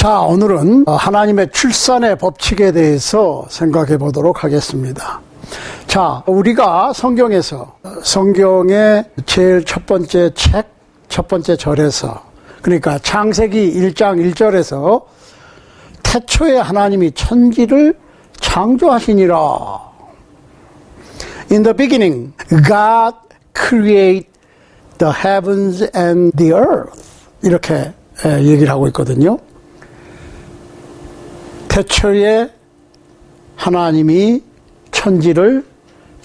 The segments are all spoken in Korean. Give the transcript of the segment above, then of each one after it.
자, 오늘은 하나님의 출산의 법칙에 대해서 생각해 보도록 하겠습니다. 자, 우리가 성경의 제일 첫 번째 책, 첫 번째 절에서, 그러니까 창세기 1장 1절에서 태초에 하나님이 천지를 창조하시니라. In the beginning, God created the heavens and the earth. 이렇게 얘기를 하고 있거든요. 태초에 하나님이 천지를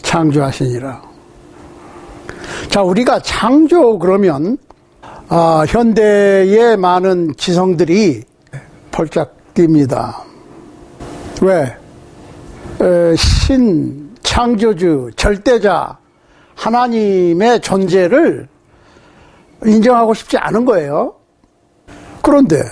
창조하시니라. 자, 우리가 창조 그러면 현대의 많은 지성들이 펄짝 뜁니다. 왜? 창조주, 절대자 하나님의 존재를 인정하고 싶지 않은 거예요. 그런데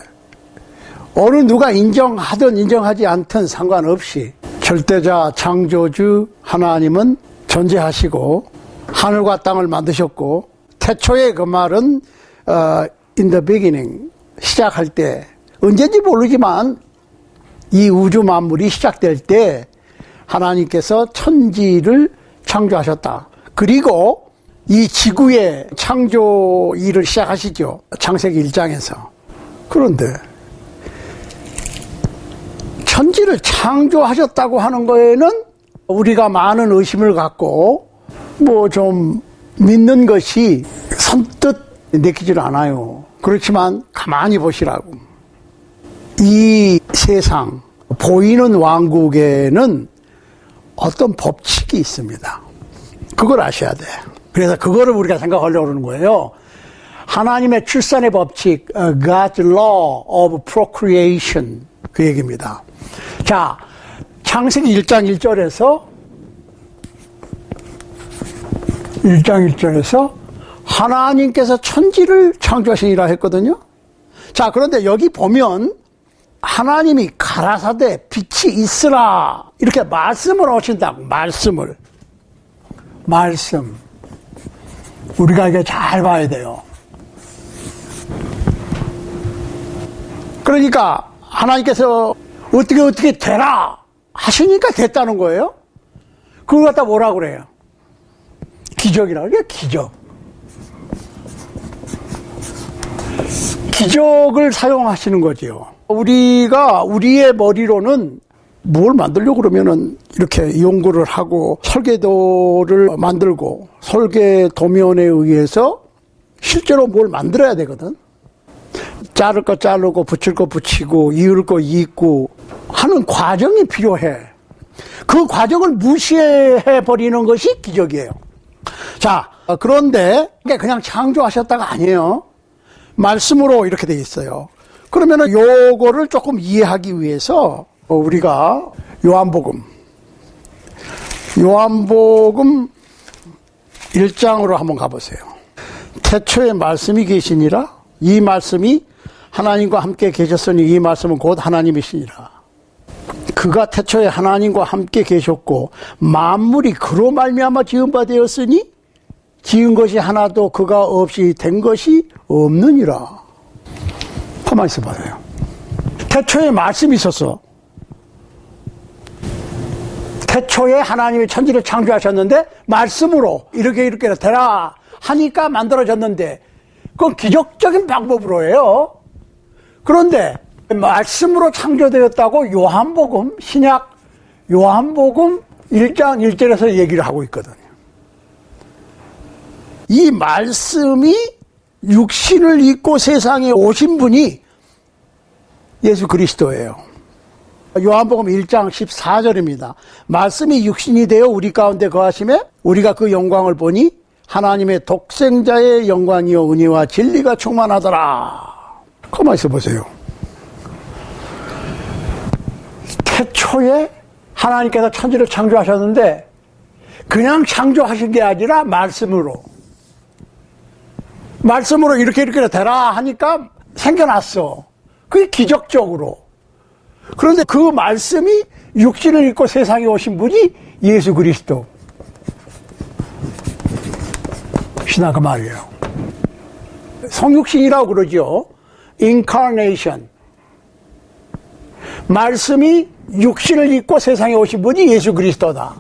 어느 누가 인정하든 인정하지 않든 상관없이 절대자 창조주 하나님은 존재하시고 하늘과 땅을 만드셨고, 태초의 그 말은 in the beginning, 시작할 때, 언제인지 모르지만 이 우주 만물이 시작될 때 하나님께서 천지를 창조하셨다. 그리고 이 지구의 창조 일을 시작하시죠. 창세기 1장에서. 그런데 천지를 창조하셨다고 하는 거에는 우리가 많은 의심을 갖고 좀 믿는 것이 선뜻 내키질 않아요. 그렇지만 가만히 보시라고. 이 세상, 보이는 왕국에는 어떤 법칙이 있습니다. 그걸 아셔야 돼. 그래서 그거를 우리가 생각하려고 그러는 거예요. 하나님의 출산의 법칙, God's Law of Procreation, 그 얘기입니다. 자, 창세기 1장 1절에서 하나님께서 천지를 창조하시니라 했거든요. 자, 그런데 여기 보면 하나님이 가라사대 빛이 있으라 이렇게 말씀을 하신다고. 말씀 우리가 이게 잘 봐야 돼요. 그러니까 하나님께서 어떻게 되라 하시니까 됐다는 거예요. 그걸 갖다 뭐라 그래요? 기적이라고. 이게 기적을 사용하시는 거지요. 우리가 우리의 머리로는 뭘 만들려고 그러면은 이렇게 연구를 하고 설계도를 만들고 설계도면에 의해서 실제로 뭘 만들어야 되거든. 자를 거 자르고 붙일 거 붙이고 이을 거 잇고 하는 과정이 필요해. 그 과정을 무시해 버리는 것이 기적이에요. 자, 그런데 그냥 창조하셨다가 아니에요. 말씀으로 이렇게 돼 있어요. 그러면은 요거를 조금 이해하기 위해서 우리가 요한복음 1장으로 한번 가보세요. 태초에 말씀이 계시니라. 이 말씀이 하나님과 함께 계셨으니 이 말씀은 곧 하나님이시니라. 그가 태초에 하나님과 함께 계셨고 만물이 그로 말미암아 지은 바 되었으니 지은 것이 하나도 그가 없이 된 것이 없느니라. 가만히 있어봐요. 태초에 말씀이 있었어. 태초에 하나님이 천지를 창조하셨는데 말씀으로 이렇게 되라 하니까 만들어졌는데 그건 기적적인 방법으로 해요. 그런데 말씀으로 창조되었다고 신약 요한복음 1장 1절에서 얘기를 하고 있거든요. 이 말씀이 육신을 입고 세상에 오신 분이 예수 그리스도예요. 요한복음 1장 14절입니다. 말씀이 육신이 되어 우리 가운데 거하심에 우리가 그 영광을 보니 하나님의 독생자의 영광이요 은혜와 진리가 충만하더라. 가만히 있어 보세요. 태초에 하나님께서 천지를 창조하셨는데 그냥 창조하신 게 아니라 말씀으로 이렇게 되라 하니까 생겨났어. 그게 기적적으로. 그런데 그 말씀이 육신을 입고 세상에 오신 분이 예수 그리스도 시나 그 말이에요. 성육신이라고 그러죠. incarnation. 말씀이 육신을 입고 세상에 오신 분이 예수 그리스도다.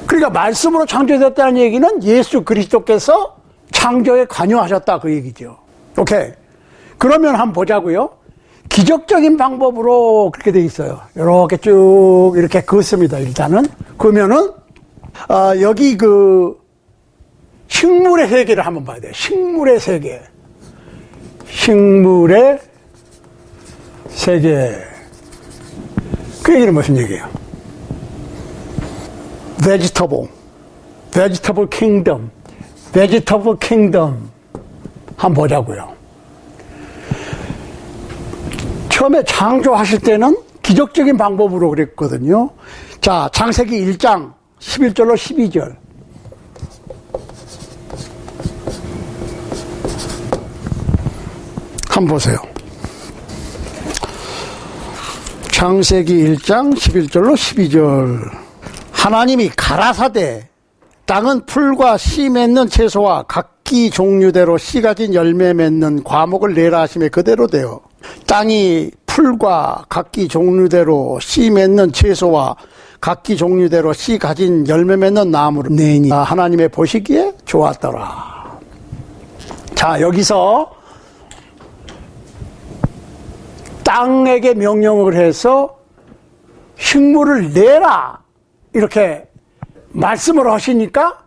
그러니까 말씀으로 창조됐다는 얘기는 예수 그리스도께서 창조에 관여하셨다 그 얘기죠. 오케이. 그러면 한번 보자고요. 기적적인 방법으로 그렇게 돼 있어요. 이렇게 쭉 이렇게 긋습니다. 일단은 그러면은 여기 그 식물의 세계를 한번 봐야 돼요. 식물의 세계. 식물의 세계. 그 얘기는 무슨 얘기예요? vegetable kingdom. 한번 보자고요. 처음에 창조하실 때는 기적적인 방법으로 그랬거든요. 자, 창세기 1장 11절로 12절. 한번 보세요. 창세기 1장 11절로 12절. 하나님이 가라사대 땅은 풀과 씨 맺는 채소와 각기 종류대로 씨 가진 열매 맺는 과목을 내라 하심에 그대로 되어 땅이 풀과 각기 종류대로 씨 맺는 채소와 각기 종류대로 씨 가진 열매 맺는 나무를 내니 하나님의 보시기에 좋았더라. 자, 여기서 땅에게 명령을 해서 식물을 내라 이렇게 말씀을 하시니까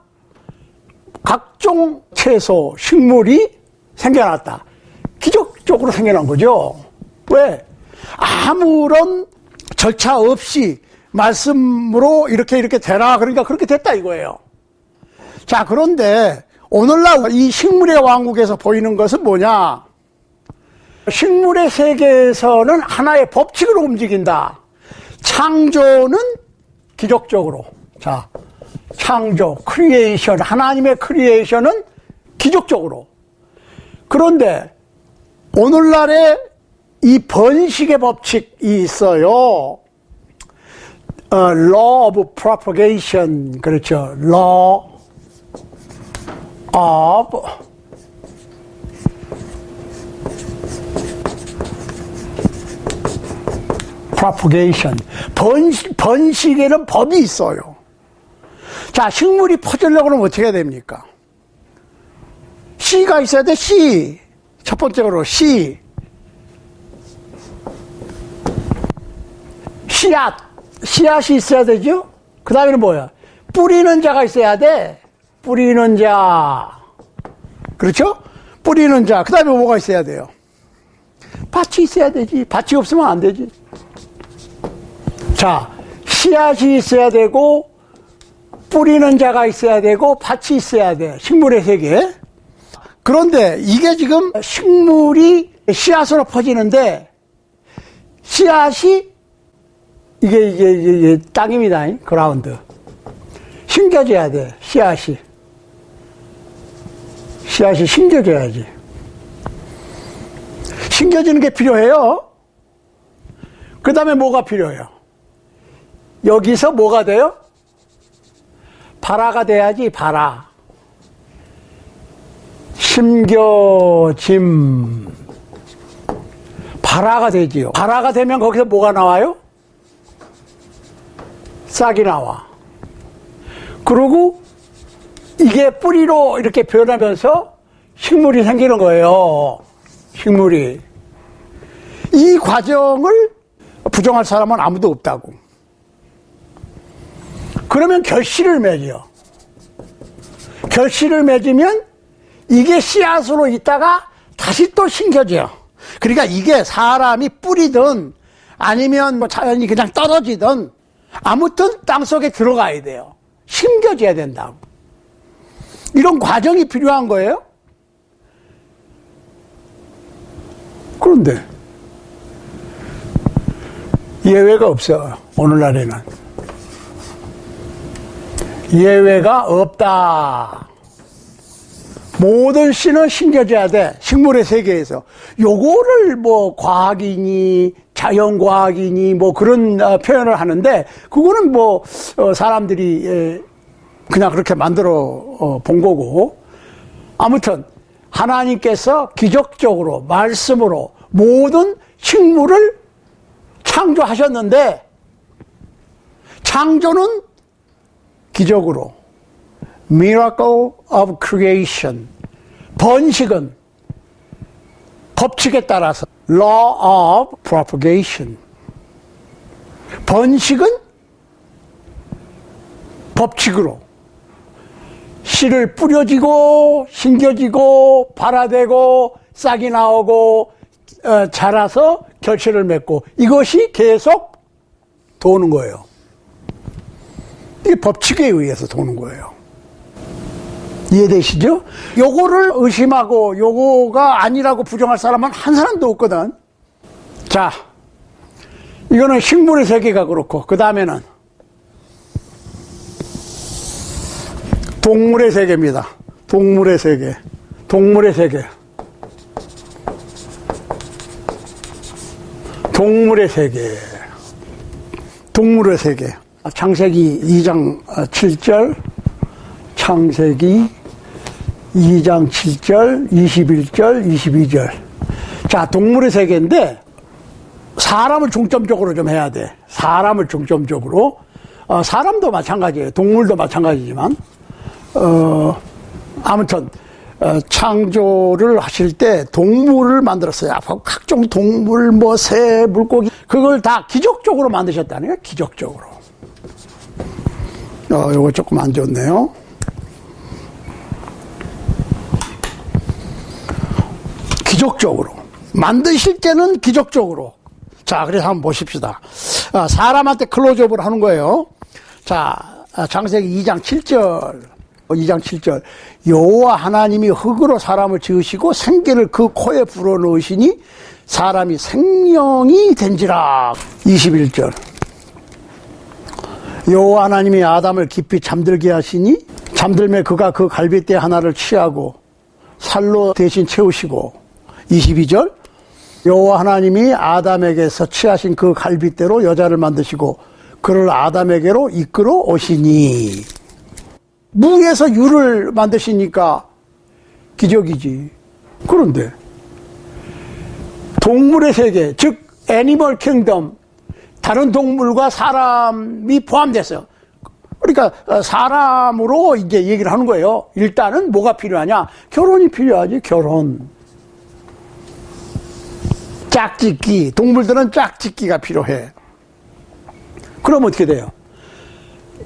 각종 채소, 식물이 생겨났다. 기적적으로 생겨난 거죠. 왜? 아무런 절차 없이 말씀으로 이렇게 되라. 그러니까 그렇게 됐다 이거예요. 자, 그런데 오늘날 이 식물의 왕국에서 보이는 것은 뭐냐? 식물의 세계에서는 하나의 법칙으로 움직인다. 창조는 기적적으로. 자, 창조, 크리에이션, 하나님의 크리에이션은 기적적으로. 그런데 오늘날에 이 번식의 법칙이 있어요. Law of propagation. 그렇죠. Law of propagation. 번식에는 법이 있어요. 자, 식물이 퍼지려고 하면 어떻게 해야 됩니까? 씨가 있어야 돼, 씨. 첫 번째로, 씨. 씨앗이 있어야 되죠? 그 다음에는 뭐야? 뿌리는 자가 있어야 돼. 뿌리는 자. 그렇죠? 뿌리는 자. 그 다음에 뭐가 있어야 돼요? 밭이 있어야 되지. 밭이 없으면 안 되지. 자, 씨앗이 있어야 되고, 뿌리는 자가 있어야 되고, 밭이 있어야 돼. 식물의 세계. 그런데 이게 지금 식물이 씨앗으로 퍼지는데, 씨앗이 이게 땅입니다. 그라운드. 심겨져야 돼. 씨앗이 심겨져야지. 심겨지는 게 필요해요. 그 다음에 뭐가 필요해요? 여기서 뭐가 돼요? 발화가 돼야지. 발화. 심겨짐. 발화가 되지요. 발화가 되면 거기서 뭐가 나와요? 싹이 나와. 그리고 이게 뿌리로 이렇게 변하면서 식물이 생기는 거예요. 식물이. 이 과정을 부정할 사람은 아무도 없다고. 그러면 결실을 맺어요. 결실을 맺으면 이게 씨앗으로 있다가 다시 또 심겨져요. 그러니까 이게 사람이 뿌리든 아니면 뭐 자연이 그냥 떨어지든 아무튼 땅속에 들어가야 돼요. 심겨져야 된다고. 이런 과정이 필요한 거예요. 그런데 예외가 없어. 오늘날에는 예외가 없다. 모든 씨는 심겨져야 돼. 식물의 세계에서. 요거를 뭐 과학이니 자연과학이니 뭐 그런 표현을 하는데, 그거는 뭐 사람들이 그냥 그렇게 만들어 본 거고, 아무튼 하나님께서 기적적으로 말씀으로 모든 식물을 창조하셨는데 창조는 기적으로 miracle of creation, 번식은 법칙에 따라서 law of propagation, 번식은 법칙으로 씨를 뿌려지고 심겨지고 발아되고 싹이 나오고 자라서 결실을 맺고 이것이 계속 도는 거예요. 이게 법칙에 의해서 도는 거예요. 이해되시죠? 요거를 의심하고 요거가 아니라고 부정할 사람은 한 사람도 없거든. 자, 이거는 식물의 세계가 그렇고 그 다음에는 동물의 세계입니다. 동물의 세계. 동물의 세계. 동물의 세계. 동물의 세계. 창세기 2장 7절, 창세기 2장 7절, 21절, 22절. 자, 동물의 세계인데 사람을 중점적으로 좀 해야 돼. 사람을 중점적으로. 사람도 마찬가지예요. 동물도 마찬가지지만 아무튼 창조를 하실 때 동물을 만들었어요. 각종 동물, 뭐 새, 물고기 그걸 다 기적적으로 만드셨다는 거예요. 기적적으로. 요거 조금 안 좋네요. 기적적으로 만드실 때는 기적적으로. 자, 그래서 한번 보십시다. 사람한테 클로즈업을 하는 거예요. 자, 창세기 2장 7절. 2장 7절. 여호와 하나님이 흙으로 사람을 지으시고 생기를 그 코에 불어넣으시니 사람이 생명이 된지라. 21절. 여호와 하나님이 아담을 깊이 잠들게 하시니 잠들매 그가 그 갈빗대 하나를 취하고 살로 대신 채우시고. 22절. 여호와 하나님이 아담에게서 취하신 그 갈빗대로 여자를 만드시고 그를 아담에게로 이끌어 오시니. 무에서 유를 만드시니까 기적이지. 그런데 동물의 세계, 즉 애니멀 킹덤, 다른 동물과 사람이 포함됐어요. 그러니까 사람으로 이제 얘기를 하는 거예요. 일단은 뭐가 필요하냐? 결혼이 필요하지. 결혼. 짝짓기. 동물들은 짝짓기가 필요해. 그럼 어떻게 돼요?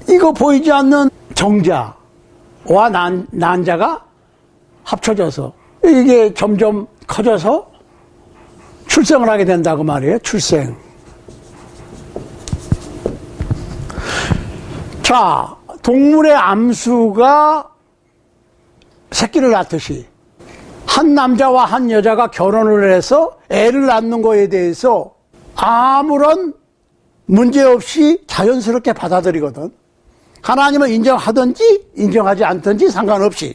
이거 보이지 않는 정자와 난자가 합쳐져서 이게 점점 커져서 출생을 하게 된다고 말이에요. 출생. 자, 동물의 암수가 새끼를 낳듯이 한 남자와 한 여자가 결혼을 해서 애를 낳는 거에 대해서 아무런 문제 없이 자연스럽게 받아들이거든. 하나님은 인정하든지 인정하지 않든지 상관없이.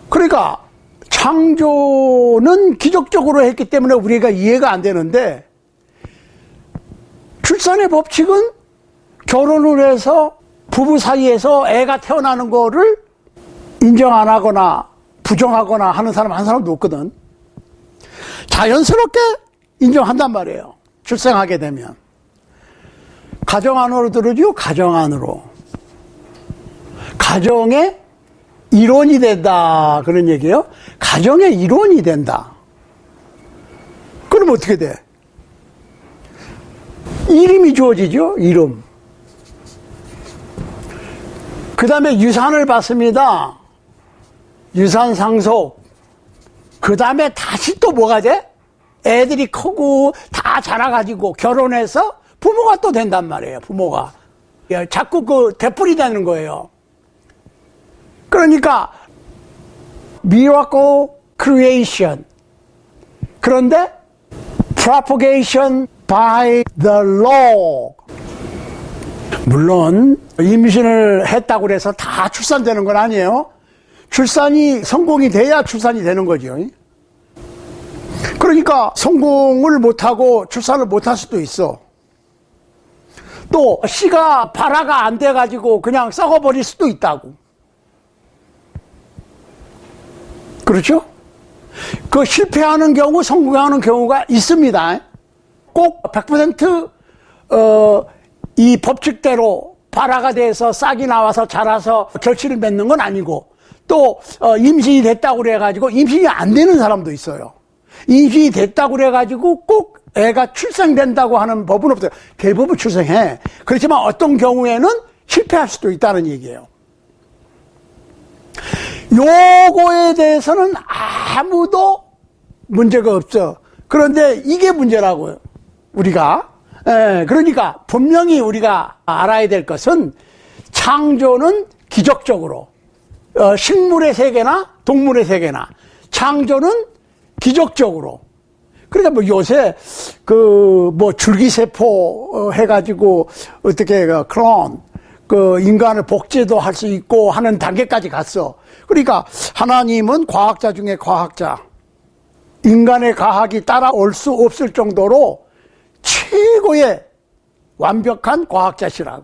그러니까 창조는 기적적으로 했기 때문에 우리가 이해가 안 되는데 출산의 법칙은 결혼을 해서 부부 사이에서 애가 태어나는 거를 인정 안 하거나 부정하거나 하는 사람 한 사람도 없거든. 자연스럽게 인정한단 말이에요. 출생하게 되면. 가정 안으로 들어오죠. 가정 안으로. 가정의 일원이 된다. 그런 얘기예요. 가정의 일원이 된다. 그럼 어떻게 돼? 이름이 주어지죠. 이름. 그 다음에 유산을 받습니다. 유산 상속. 그 다음에 다시 또 뭐가 돼? 애들이 크고 다 자라가지고 결혼해서 부모가 또 된단 말이에요. 부모가. 자꾸 그 되풀이 되는 거예요. 그러니까 miracle creation. 그런데 propagation by the law. 물론 임신을 했다고 해서 다 출산되는 건 아니에요. 출산이 성공이 돼야 출산이 되는 거죠. 그러니까 성공을 못하고 출산을 못할 수도 있어. 또 씨가 발화가 안 돼가지고 그냥 썩어버릴 수도 있다고. 그렇죠? 그 실패하는 경우 성공하는 경우가 있습니다. 꼭 100% 이 법칙대로 발화가 돼서 싹이 나와서 자라서 결실을 맺는 건 아니고, 또 임신이 됐다고 그래가지고 임신이 안 되는 사람도 있어요. 임신이 됐다고 그래가지고 꼭 애가 출생된다고 하는 법은 없어요. 대부분 출생해. 그렇지만 어떤 경우에는 실패할 수도 있다는 얘기예요. 요거에 대해서는 아무도 문제가 없어. 그런데 이게 문제라고요, 우리가. 그러니까 분명히 우리가 알아야 될 것은, 창조는 기적적으로, 식물의 세계나 동물의 세계나 창조는 기적적으로. 그러니까 뭐 요새 뭐 줄기세포 해가지고 어떻게 클론, 인간을 복제도 할 수 있고 하는 단계까지 갔어. 그러니까 하나님은 과학자 중에 과학자, 인간의 과학이 따라올 수 없을 정도로 최고의 완벽한 과학자시라고.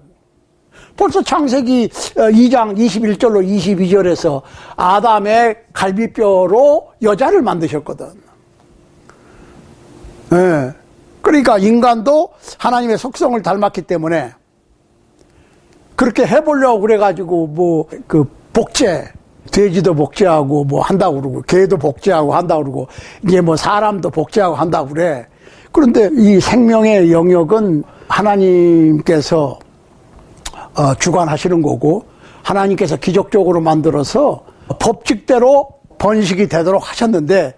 벌써 창세기 2장 21절로 22절에서 아담의 갈비뼈로 여자를 만드셨거든. 예. 그러니까 인간도 하나님의 속성을 닮았기 때문에 그렇게 해보려고 그래가지고 복제, 돼지도 복제하고 뭐 한다고 그러고, 개도 복제하고 한다고 그러고, 이제 뭐 사람도 복제하고 한다고 그래. 그런데 이 생명의 영역은 하나님께서 주관하시는 거고, 하나님께서 기적적으로 만들어서 법칙대로 번식이 되도록 하셨는데,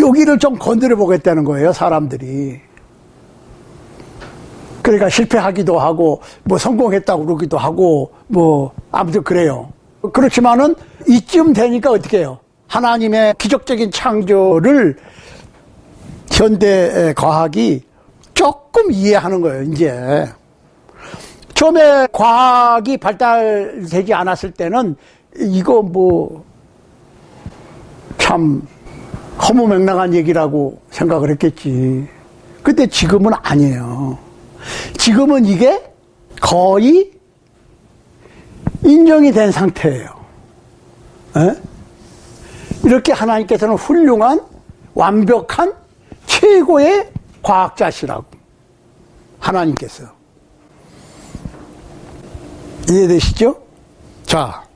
여기를 좀 건드려 보겠다는 거예요, 사람들이. 그러니까 실패하기도 하고, 뭐 성공했다고 그러기도 하고, 뭐 아무튼 그래요. 그렇지만은 이쯤 되니까 어떻게 해요? 하나님의 기적적인 창조를 현대 과학이 조금 이해하는 거예요, 이제. 처음에 과학이 발달되지 않았을 때는 이거 뭐 참 허무맹랑한 얘기라고 생각을 했겠지. 근데 지금은 아니에요. 지금은 이게 거의 인정이 된 상태예요. 에? 이렇게 하나님께서는 훌륭한, 완벽한, 최고의 과학자시라고. 하나님께서. 이해되시죠? 자.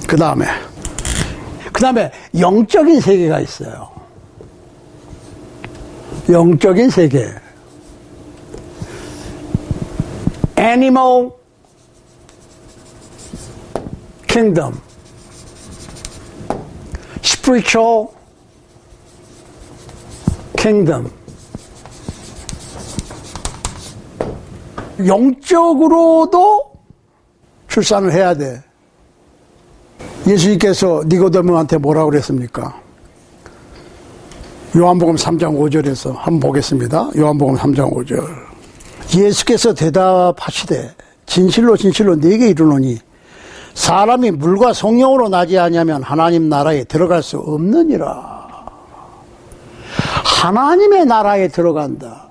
그 다음에 영적인 세계가 있어요. 영적인 세계. Animal Kingdom, Spiritual Kingdom. 영적으로도 출산을 해야 돼. 예수님께서 니고데모한테 뭐라고 그랬습니까? 요한복음 3장 5절에서 한번 보겠습니다. 요한복음 3장 5절. 예수께서 대답하시되 진실로 진실로 네게 이르노니 사람이 물과 성령으로 나지 아니하면 하나님 나라에 들어갈 수 없느니라. 하나님의 나라에 들어간다.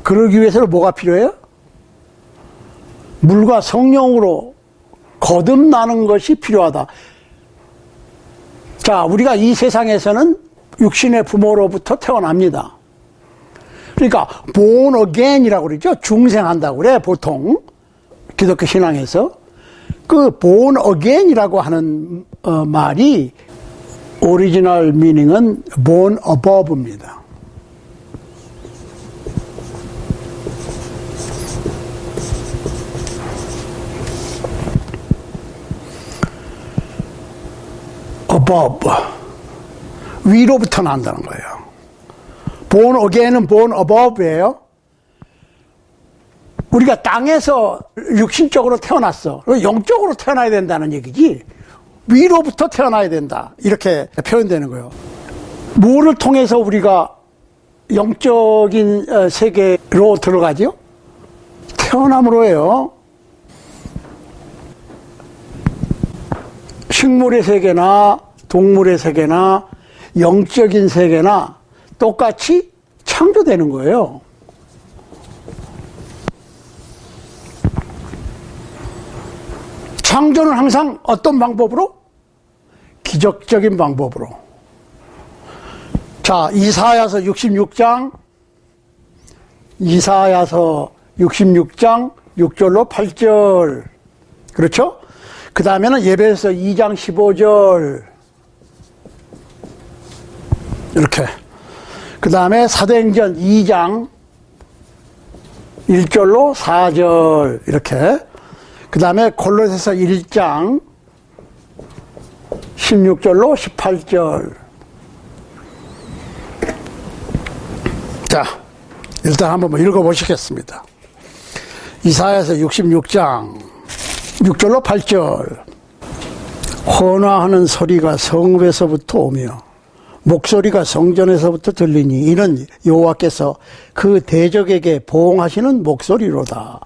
그러기 위해서는 뭐가 필요해요? 물과 성령으로 거듭나는 것이 필요하다. 자, 우리가 이 세상에서는 육신의 부모로부터 태어납니다. 그러니까 born again이라고 그러죠. 중생한다고 그래, 보통 기독교 신앙에서. 그 born again이라고 하는 말이 오리지널 미닝은 born above입니다. above, 위로부터 난다는 거예요. born again은 born above예요. 우리가 땅에서 육신적으로 태어났어. 영적으로 태어나야 된다는 얘기지. 위로부터 태어나야 된다. 이렇게 표현되는 거예요. 뭐를 통해서 우리가 영적인 세계로 들어가죠? 태어남으로 해요. 식물의 세계나 동물의 세계나 영적인 세계나 똑같이 창조되는 거예요. 창조는 항상 어떤 방법으로? 기적적인 방법으로. 자, 이사야서 66장 6절로 8절. 그렇죠? 그 다음에는 예배서 2장 15절. 이렇게. 그 다음에 사도행전 2장 1절로 4절. 이렇게. 그 다음에 골로새서 1장 16절로 18절. 자, 일단 한번 읽어보시겠습니다. 이사야서 66장 6절로 8절. 헌화하는 소리가 성읍에서부터 오며 목소리가 성전에서부터 들리니 이는 여호와께서 그 대적에게 보응하시는 목소리로다.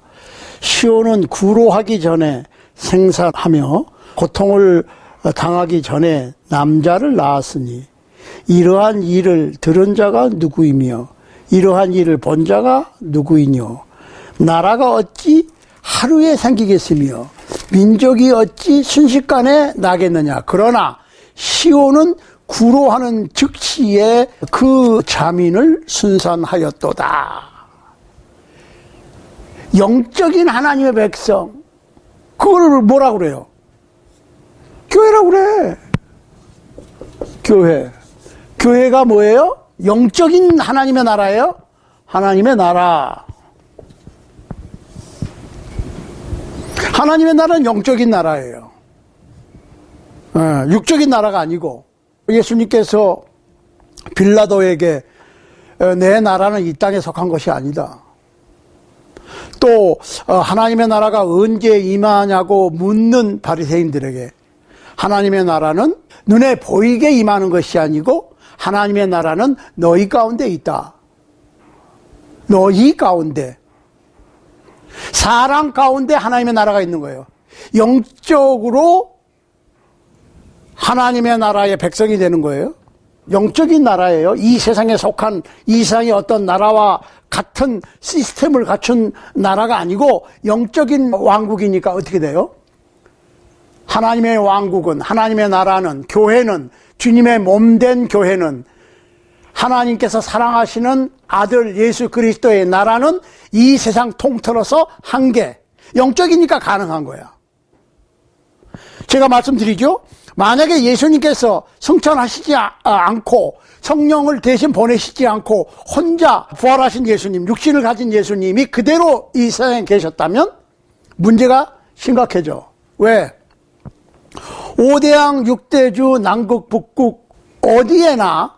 시온은 구로하기 전에 생산하며 고통을 당하기 전에 남자를 낳았으니 이러한 일을 들은 자가 누구이며 이러한 일을 본 자가 누구이뇨. 나라가 어찌 하루에 생기겠으며 민족이 어찌 순식간에 나겠느냐. 그러나 시온은 구로하는 즉시에 그 자민을 순산하였도다. 영적인 하나님의 백성, 그걸 뭐라 그래요? 교회라고 그래. 교회. 교회가 뭐예요? 영적인 하나님의 나라예요? 하나님의 나라. 하나님의 나라는 영적인 나라예요. 육적인 나라가 아니고, 예수님께서 빌라도에게 내 나라는 이 땅에 속한 것이 아니다. 또 하나님의 나라가 언제 임하냐고 묻는 바리새인들에게 하나님의 나라는 눈에 보이게 임하는 것이 아니고 하나님의 나라는 너희 가운데 있다. 너희 가운데. 사람 가운데 하나님의 나라가 있는 거예요. 영적으로 하나님의 나라의 백성이 되는 거예요. 영적인 나라예요. 이 세상에 속한 이 세상의 어떤 나라와 같은 시스템을 갖춘 나라가 아니고 영적인 왕국이니까 어떻게 돼요? 하나님의 왕국은, 하나님의 나라는, 교회는, 주님의 몸된 교회는, 하나님께서 사랑하시는 아들 예수 그리스도의 나라는 이 세상 통틀어서 한 개. 영적이니까 가능한 거야. 제가 말씀드리죠. 만약에 예수님께서 성천하시지 않고 성령을 대신 보내시지 않고 혼자 부활하신 예수님, 육신을 가진 예수님이 그대로 이 세상에 계셨다면 문제가 심각해져. 왜? 5대양 6대주 남극 북극 어디에나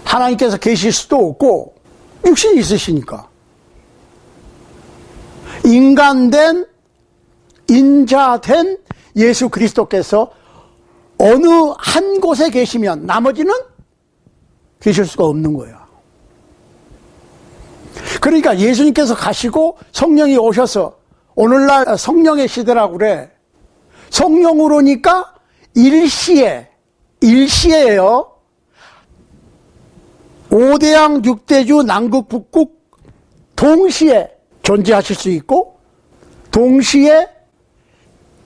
하나님께서 계실 수도 없고 육신이 있으시니까. 인간된 인자된 예수 그리스도께서 어느 한 곳에 계시면 나머지는 계실 수가 없는 거예요. 그러니까 예수님께서 가시고 성령이 오셔서 오늘날 성령의 시대라고 그래. 성령으로니까 일시에요. 5대양 6대주 남극 북극 동시에 존재하실 수 있고 동시에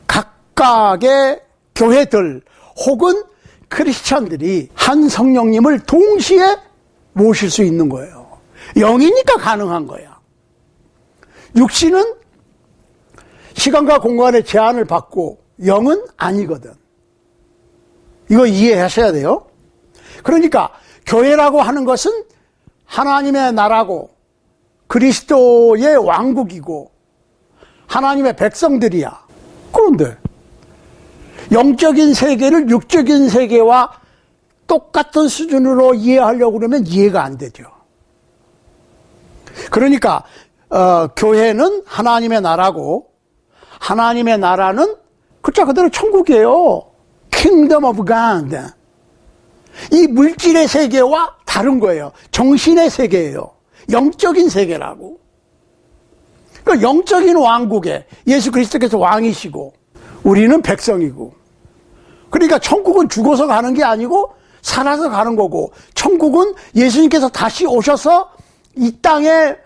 각각의 교회들 혹은 크리스찬들이 한 성령님을 동시에 모실 수 있는 거예요. 영이니까 가능한 거야. 육신은 시간과 공간의 제한을 받고 영은 아니거든. 이거 이해하셔야 돼요. 그러니까 교회라고 하는 것은 하나님의 나라고 그리스도의 왕국이고 하나님의 백성들이야. 그런데 영적인 세계를 육적인 세계와 똑같은 수준으로 이해하려고 그러면 이해가 안 되죠. 그러니까 교회는 하나님의 나라고 하나님의 나라는 글자 그대로 천국이에요. Kingdom of God. 이 물질의 세계와 다른 거예요. 정신의 세계예요. 영적인 세계라고. 그러니까 영적인 왕국에 예수 그리스도께서 왕이시고 우리는 백성이고. 그러니까 천국은 죽어서 가는 게 아니고 살아서 가는 거고, 천국은 예수님께서 다시 오셔서 이 땅에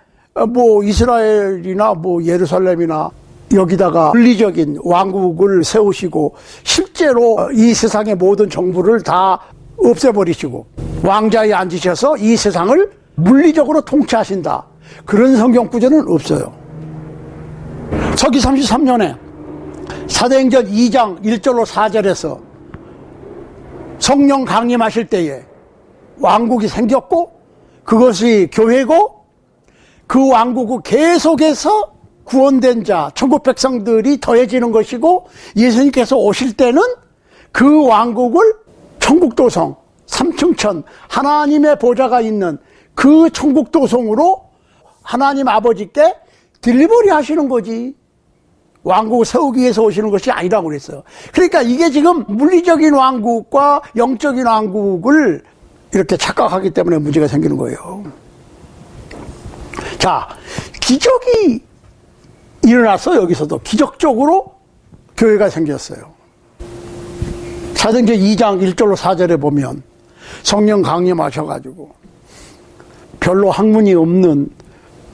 뭐 이스라엘이나 뭐 예루살렘이나 여기다가 물리적인 왕국을 세우시고 실제로 이 세상의 모든 정부를 다 없애버리시고 왕자에 앉으셔서 이 세상을 물리적으로 통치하신다. 그런 성경 구절은 없어요. 서기 33년에 사도행전 2장 1절로 4절에서 성령 강림하실 때에 왕국이 생겼고 그것이 교회고 그 왕국을 계속해서 구원된 자, 천국 백성들이 더해지는 것이고 예수님께서 오실 때는 그 왕국을 천국도성, 삼층천, 하나님의 보좌가 있는 그 천국도성으로 하나님 아버지께 딜리버리 하시는 거지. 왕국을 세우기 위해서 오시는 것이 아니라고 그랬어요. 그러니까 이게 지금 물리적인 왕국과 영적인 왕국을 이렇게 착각하기 때문에 문제가 생기는 거예요. 자, 기적이 일어났어. 여기서도 기적적으로 교회가 생겼어요. 사도행전 2장 1절로 4절에 보면 성령 강림하셔가지고 별로 학문이 없는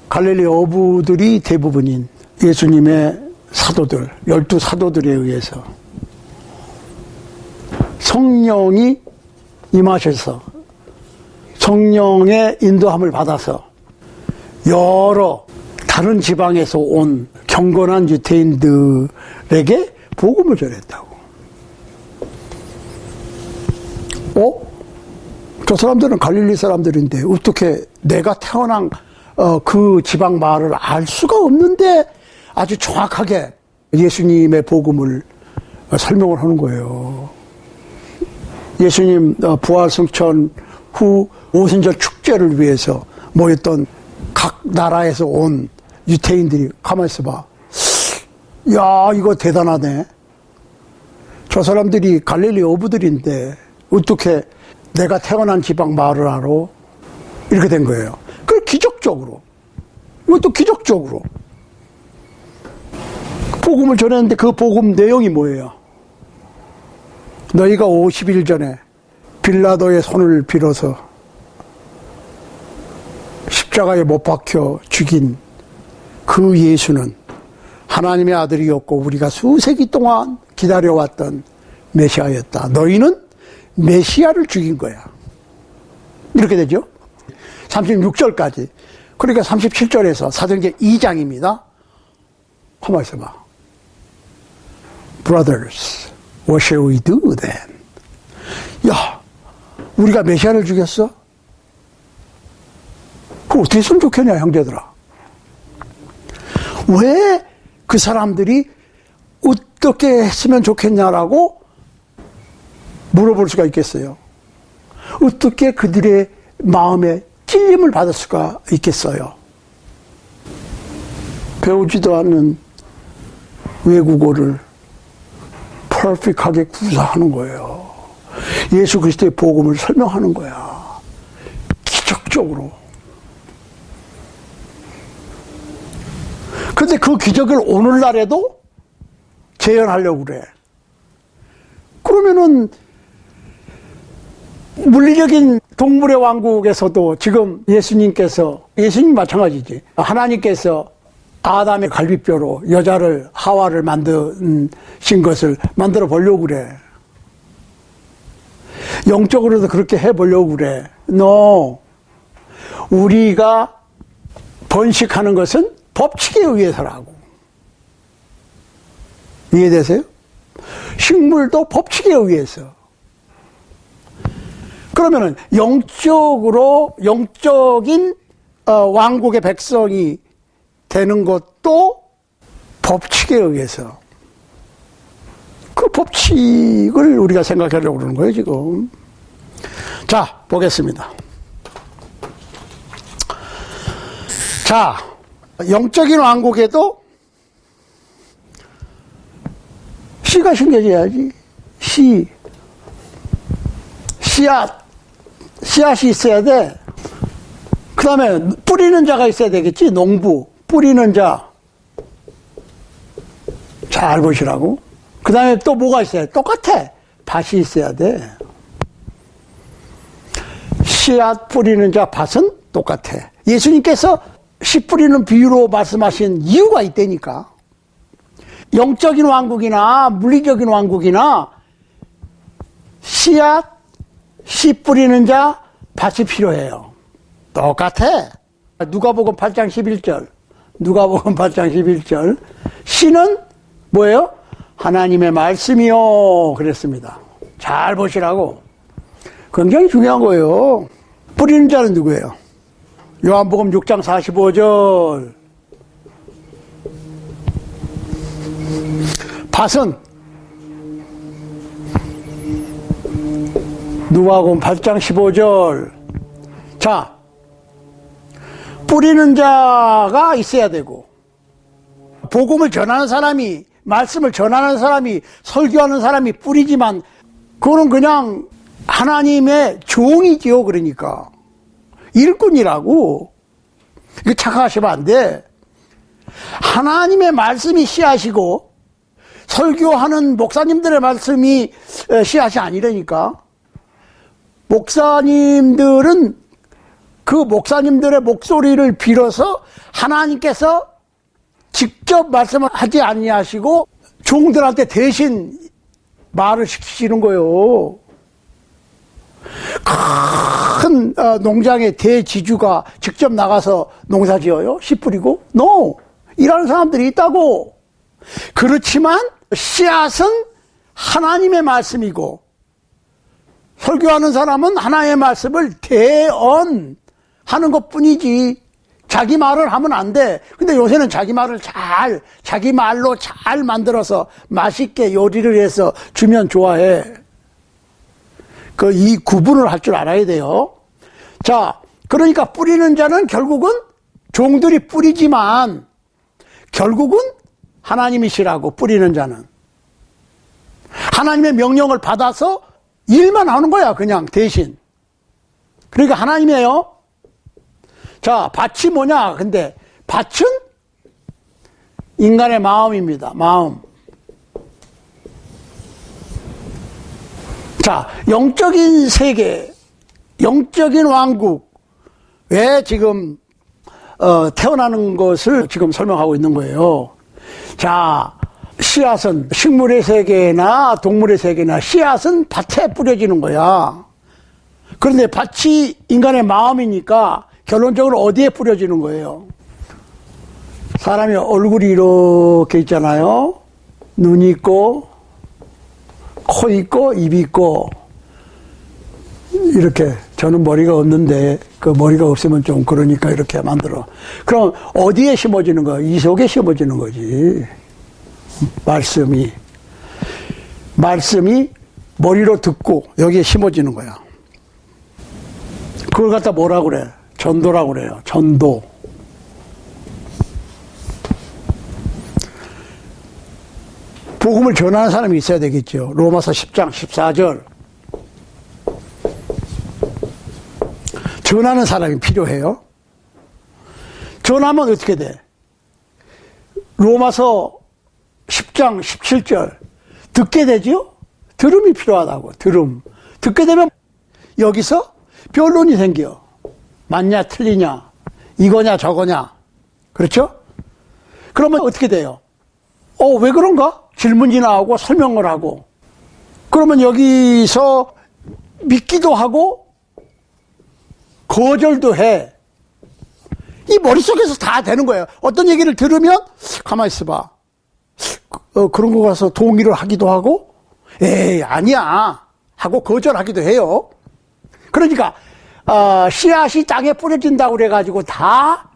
갈릴리 어부들이 대부분인 예수님의 사도들, 12사도들에 의해서 성령이 임하셔서 성령의 인도함을 받아서 여러 다른 지방에서 온 경건한 유대인들에게 복음을 전했다고. 저 사람들은 갈릴리 사람들인데 어떻게 내가 태어난 그 지방 마을을 알 수가 없는데 아주 정확하게 예수님의 복음을 설명을 하는 거예요. 예수님 부활승천 후 오순절 축제를 위해서 모였던 각 나라에서 온 유태인들이 가만히 있어봐. 야, 이거 대단하네. 저 사람들이 갈릴리 어부들인데 어떻게 내가 태어난 지방 마을을 알아? 이렇게 된 거예요. 그 기적적으로. 이것도 기적적으로. 복음을 전했는데 그 복음 내용이 뭐예요? 너희가 50일 전에 빌라도의 손을 빌어서 십자가에 못 박혀 죽인 그 예수는 하나님의 아들이었고 우리가 수세기 동안 기다려왔던 메시아였다. 너희는 메시아를 죽인 거야. 이렇게 되죠. 36절까지. 그러니까 37절에서 사도행전 2장입니다. 가만히 있어봐. Brothers, what shall we do then? 야, 우리가 메시아를 죽였어? 그거 어떻게 했으면 좋겠냐, 형제들아. 왜 그 사람들이 어떻게 했으면 좋겠냐라고 물어볼 수가 있겠어요? 어떻게 그들의 마음에 찔림을 받을 수가 있겠어요? 배우지도 않는 외국어를 퍼펙트하게 구사하는 거예요. 예수 그리스도의 복음을 설명하는 거야. 기적적으로. 그런데 그 기적을 오늘날에도 재현하려고 그래. 그러면은 물리적인 동물의 왕국에서도 지금 예수님 마찬가지지. 하나님께서 아담의 갈비뼈로 여자를 하와를 만드신 것을 만들어 보려고 그래. 영적으로도 그렇게 해 보려고 그래. 우리가 번식하는 것은 법칙에 의해서라고. 이해되세요? 식물도 법칙에 의해서. 그러면은 영적인 왕국의 백성이 되는 것도 법칙에 의해서. 그 법칙을 우리가 생각하려고 그러는 거예요, 지금. 자, 보겠습니다. 자, 영적인 왕국에도 씨가 심겨져야지. 씨앗이 있어야 돼. 그 다음에 뿌리는 자가 있어야 되겠지. 농부, 뿌리는 자. 잘 보시라고. 그 다음에 또 뭐가 있어야 돼? 똑같아. 밭이 있어야 돼. 씨앗 뿌리는 자, 밭은 똑같아. 예수님께서 씨 뿌리는 비유로 말씀하신 이유가 있다니까. 영적인 왕국이나 물리적인 왕국이나 씨앗, 씨 뿌리는 자, 밭이 필요해요. 똑같아. 누가복음 8장 11절. 누가복음 8장 11절. 씨는 뭐예요? 하나님의 말씀이요. 그랬습니다. 잘 보시라고. 굉장히 중요한 거예요. 뿌리는 자는 누구예요? 요한복음 6장 45절. 밭은 누가복음 8장 15절. 자, 뿌리는 자가 있어야 되고, 복음을 전하는 사람이, 말씀을 전하는 사람이, 설교하는 사람이 뿌리지만, 그거는 그냥 하나님의 종이지요. 그러니까 일꾼이라고. 이거 착각하시면 안 돼. 하나님의 말씀이 씨앗이고 설교하는 목사님들의 말씀이 씨앗이 아니라니까. 목사님들은 그 목사님들의 목소리를 빌어서 하나님께서 직접 말씀을 하지 아니하시고 종들한테 대신 말을 시키시는 거예요. 큰 농장의 대지주가 직접 나가서 농사 지어요? 씨 뿌리고? No! 일하는 사람들이 있다고. 그렇지만 씨앗은 하나님의 말씀이고 설교하는 사람은 하나님의 말씀을 대언하는 것뿐이지 자기 말을 하면 안 돼. 근데 요새는 자기 말을 자기 말로 잘 만들어서 맛있게 요리를 해서 주면 좋아해. 이 구분을 할 줄 알아야 돼요. 자, 그러니까 뿌리는 자는 결국은 종들이 뿌리지만 결국은 하나님이시라고. 뿌리는 자는 하나님의 명령을 받아서 일만 하는 거야. 그냥 대신. 그러니까 하나님이에요. 자, 밭이 뭐냐? 근데 밭은 인간의 마음입니다. 마음. 자, 영적인 세계, 영적인 왕국, 왜 지금 태어나는 것을 지금 설명하고 있는 거예요. 자, 씨앗은 식물의 세계나 동물의 세계나 씨앗은 밭에 뿌려지는 거야. 그런데 밭이 인간의 마음이니까 결론적으로 어디에 뿌려지는 거예요? 사람이 얼굴이 이렇게 있잖아요. 눈이 있고 코 있고 입이 있고 이렇게. 저는 머리가 없는데 그 머리가 없으면 좀 그러니까 이렇게 만들어. 그럼 어디에 심어지는 거야? 이 속에 심어지는 거지. 말씀이 머리로 듣고 여기에 심어지는 거야. 그걸 갖다 뭐라고 그래? 전도라고 그래요. 전도. 복음을 전하는 사람이 있어야 되겠죠. 로마서 10장 14절. 전하는 사람이 필요해요. 전하면 어떻게 돼? 로마서 10장 17절. 듣게 되죠? 들음이 필요하다고. 들음. 듣게 되면 여기서 변론이 생겨. 맞냐 틀리냐, 이거냐 저거냐. 그렇죠? 그러면 어떻게 돼요? 왜 그런가? 질문이 나오고 설명을 하고. 그러면 여기서 믿기도 하고 거절도 해. 이 머릿속에서 다 되는 거예요. 어떤 얘기를 들으면 가만히 있어봐. 그런 거 가서 동의를 하기도 하고 에이 아니야 하고 거절하기도 해요. 그러니까 씨앗이 땅에 뿌려진다고 그래가지고 다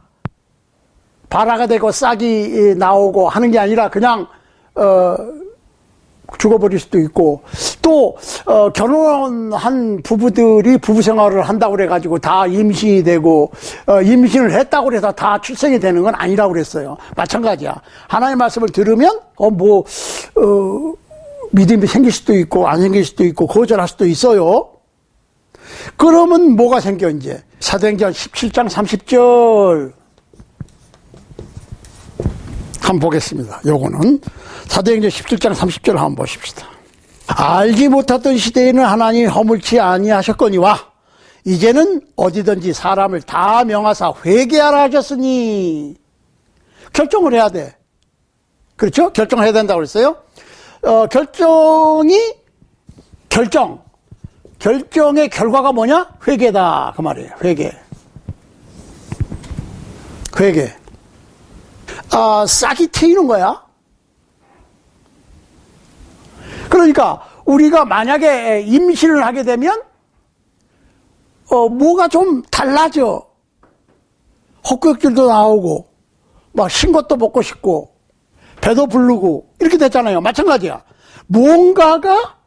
발화가 되고 싹이 나오고 하는 게 아니라 그냥 죽어버릴 수도 있고, 또 결혼한 부부들이 부부 생활을 한다고 그래가지고 다 임신이 되고 임신을 했다고 그래서 다 출생이 되는 건 아니라고 그랬어요. 마찬가지야. 하나님의 말씀을 들으면 믿음이 생길 수도 있고 안 생길 수도 있고 거절할 수도 있어요. 그러면 뭐가 생겨? 이제 사도행전 17장 30절 한번 보겠습니다. 요거는 사도행전 17장 30절 한번 보십시다. 알지 못했던 시대에는 하나님이 허물치 아니하셨거니와 이제는 어디든지 사람을 다 명하사 회개하라 하셨으니. 결정을 해야 돼. 그렇죠? 결정해야 된다고 그랬어요. 결정의 결과가 뭐냐? 회개다. 그 말이에요. 회개. 싹이 트이는 거야. 그러니까 우리가 만약에 임신을 하게 되면 뭐가 좀 달라져. 헛구역질도 나오고 막 신것도 먹고 싶고 배도 부르고 이렇게 됐잖아요. 마찬가지야. 뭔가가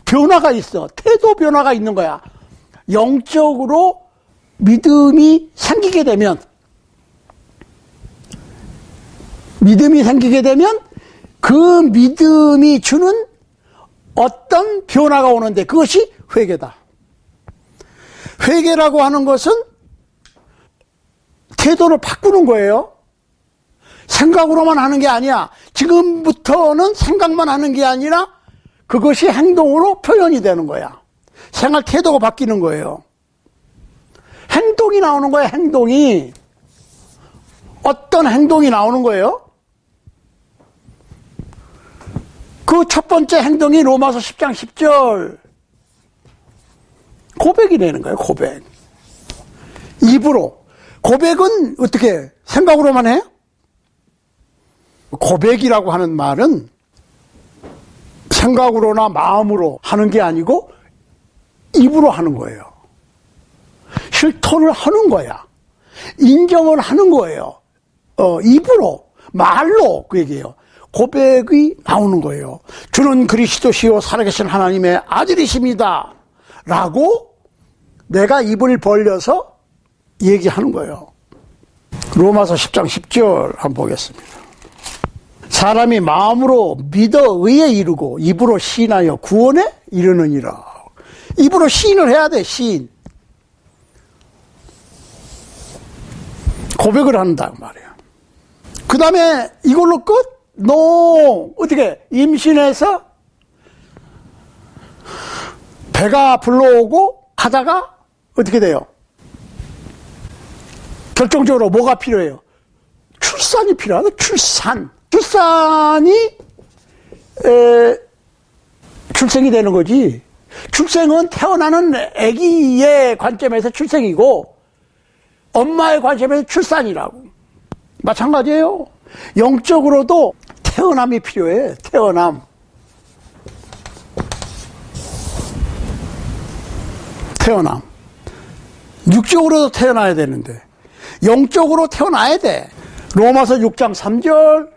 변화가 있어. 태도 변화가 있는 거야. 영적으로 믿음이 생기게 되면 그 믿음이 주는 어떤 변화가 오는데 그것이 회개다. 회개라고 하는 것은 태도를 바꾸는 거예요. 생각으로만 하는 게 아니야. 지금부터는 생각만 하는 게 아니라 그것이 행동으로 표현이 되는 거야. 생활 태도가 바뀌는 거예요. 행동이 나오는 거예요. 행동이. 어떤 행동이 나오는 거예요? 그 첫 번째 행동이 로마서 10장 10절 고백이 되는 거예요. 고백. 입으로. 고백은 어떻게 생각으로만 해요? 고백이라고 하는 말은 생각으로나 마음으로 하는 게 아니고 입으로 하는 거예요. 실토를 하는 거야. 인정을 하는 거예요. 입으로, 말로 그 얘기예요. 고백이 나오는 거예요. 주는 그리스도시요 살아계신 하나님의 아들이십니다. 라고 내가 입을 벌려서 얘기하는 거예요. 로마서 10장 10절 한번 보겠습니다. 사람이 마음으로 믿어 의에 이르고 입으로 시인하여 구원에 이르느니라. 입으로 시인을 해야 돼. 시인. 고백을 한다 말이야. 그 다음에 이걸로 끝? 어떻게 임신해서 배가 불러오고 하다가 어떻게 돼요? 결정적으로 뭐가 필요해요? 출산이 필요하다. 출산이 출생이 되는 거지. 출생은 태어나는 아기의 관점에서 출생이고 엄마의 관점에서 출산이라고. 마찬가지예요. 영적으로도 태어남이 필요해. 태어남. 육적으로도 태어나야 되는데 영적으로 태어나야 돼. 로마서 6장 3절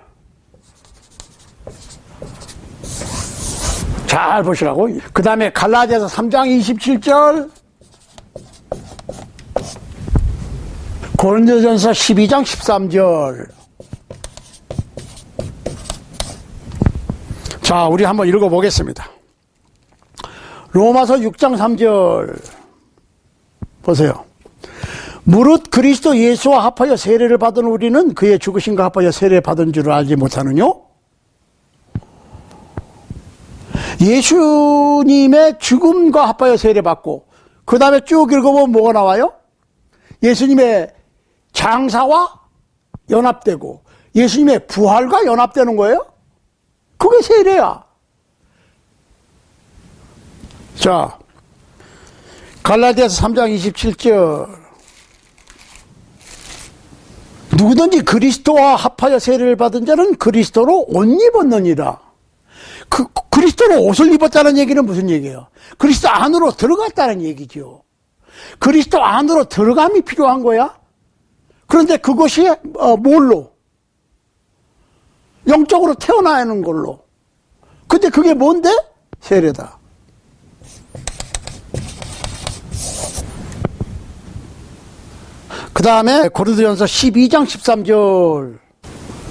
잘 보시라고. 그 다음에 갈라디아서 3장 27절, 고린도전서 12장 13절. 자, 우리 한번 읽어보겠습니다. 로마서 6장 3절 보세요. 무릇 그리스도 예수와 합하여 세례를 받은 우리는 그의 죽으심과 합하여 세례 받은 줄을 알지 못하느뇨? 예수님의 죽음과 합하여 세례 받고 그 다음에 쭉 읽어보면 뭐가 나와요? 예수님의 장사와 연합되고 예수님의 부활과 연합되는 거예요? 그게 세례야. 자, 갈라디아서 3장 27절. 누구든지 그리스도와 합하여 세례를 받은 자는 그리스도로 옷 입었느니라. 그리스도로 옷을 입었다는 얘기는 무슨 얘기예요? 그리스도 안으로 들어갔다는 얘기죠. 그리스도 안으로 들어감이 필요한 거야. 그런데 그것이 뭘로? 영적으로 태어나는 걸로. 근데 그게 뭔데? 세례다. 그 다음에 고린도전서 12장 13절.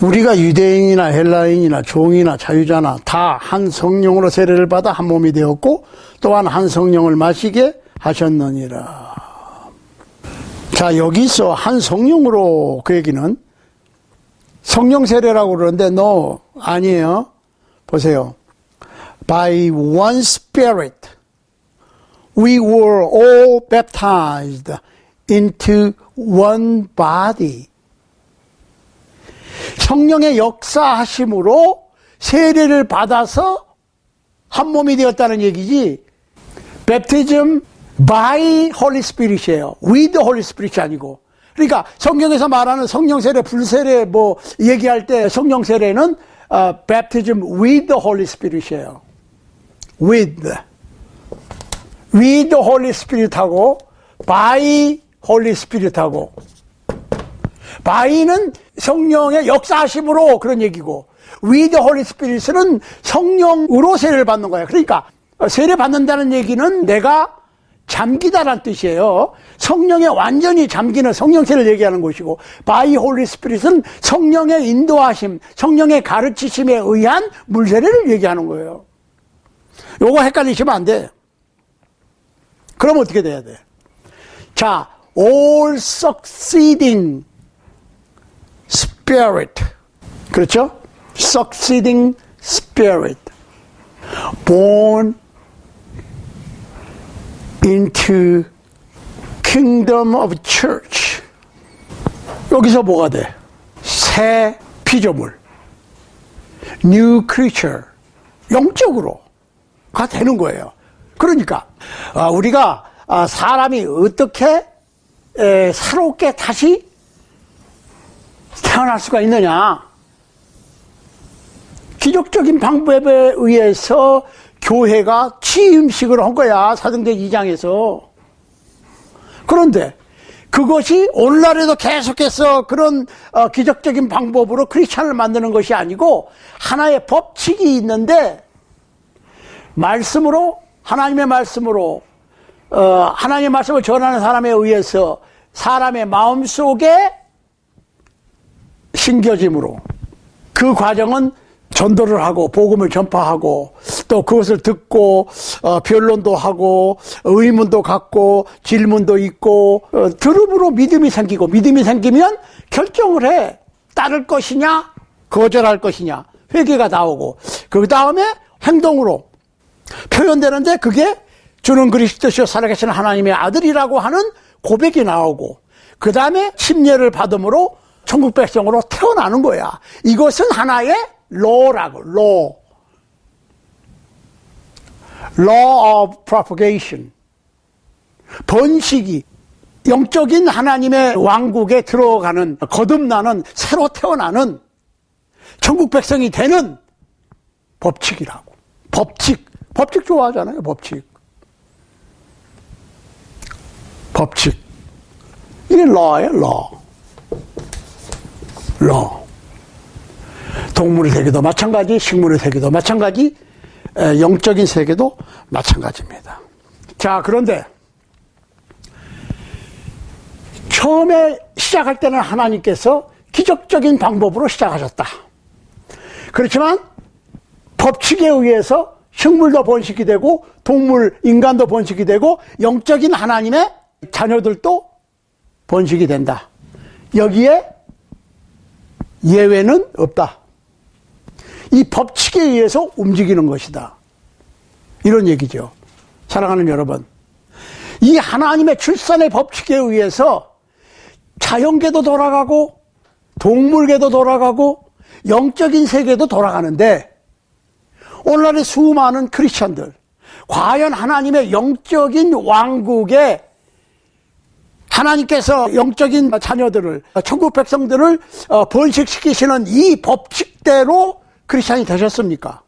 우리가 유대인이나 헬라인이나 종이나 자유자나 다 한 성령으로 세례를 받아 한 몸이 되었고 또한 한 성령을 마시게 하셨느니라. 자, 여기서 한 성령으로 그 얘기는 성령 세례라고 그러는데 아니에요. 보세요. By one spirit we were all baptized into one body. 성령의 역사하심으로 세례를 받아서 한 몸이 되었다는 얘기지, baptism by Holy Spirit이에요. with the Holy Spirit이 아니고. 그러니까 성경에서 말하는 성령 세례, 불세례 뭐 얘기할 때 성령 세례는 baptism with the Holy Spirit이에요. with the Holy Spirit하고 by Holy Spirit하고, by는 성령의 역사하심으로 그런 얘기고, with the Holy Spirit은 성령으로 세례를 받는 거예요. 그러니까 세례 받는다는 얘기는 내가 잠기다라는 뜻이에요. 성령에 완전히 잠기는 성령 세례를 얘기하는 것이고, by Holy Spirit은 성령의 인도하심, 성령의 가르치심에 의한 물세례를 얘기하는 거예요. 요거 헷갈리시면 안 돼. 그럼 어떻게 돼야 돼? 자, all succeeding spirit. 그렇죠? succeeding spirit. born into kingdom of church. 여기서 뭐가 돼? 새 피조물. new creature. 영적으로가 되는 거예요. 그러니까 우리가 사람이 어떻게 새롭게 다시 태어날 수가 있느냐? 기적적인 방법에 의해서 교회가 취임식을 한 거야, 사도행전 2장에서. 그런데 그것이 오늘날에도 계속해서 그런 기적적인 방법으로 크리스찬을 만드는 것이 아니고 하나의 법칙이 있는데, 말씀으로, 하나님의 말씀으로 하나님의 말씀을 전하는 사람에 의해서 사람의 마음속에 심겨짐으로, 그 과정은 전도를 하고 복음을 전파하고 또 그것을 듣고 변론도 하고 의문도 갖고 질문도 있고 들음으로 믿음이 생기고, 믿음이 생기면 결정을 해. 따를 것이냐 거절할 것이냐 회개가 나오고, 그 다음에 행동으로 표현되는데 그게 주는 그리스도시요 살아계신 하나님의 아들이라고 하는 고백이 나오고, 그 다음에 침례를 받음으로 천국 백성으로 태어나는 거야. 이것은 하나의 law라고, law of propagation. 번식이 영적인 하나님의 왕국에 들어가는, 거듭나는, 새로 태어나는 천국 백성이 되는 법칙이라고. 법칙 좋아하잖아요. 법칙. 이게 law예요. law. 동물의 세계도 마찬가지, 식물의 세계도 마찬가지, 영적인 세계도 마찬가지입니다. 자, 그런데 처음에 시작할 때는 하나님께서 기적적인 방법으로 시작하셨다. 그렇지만 법칙에 의해서 식물도 번식이 되고 동물, 인간도 번식이 되고 영적인 하나님의 자녀들도 번식이 된다. 여기에 예외는 없다. 이 법칙에 의해서 움직이는 것이다. 이런 얘기죠. 사랑하는 여러분, 이 하나님의 출산의 법칙에 의해서 자연계도 돌아가고 동물계도 돌아가고 영적인 세계도 돌아가는데, 오늘날의 수많은 크리스천들, 과연 하나님의 영적인 왕국에 하나님께서 영적인 자녀들을, 천국 백성들을 번식시키시는 이 법칙대로 크리스천이 되셨습니까?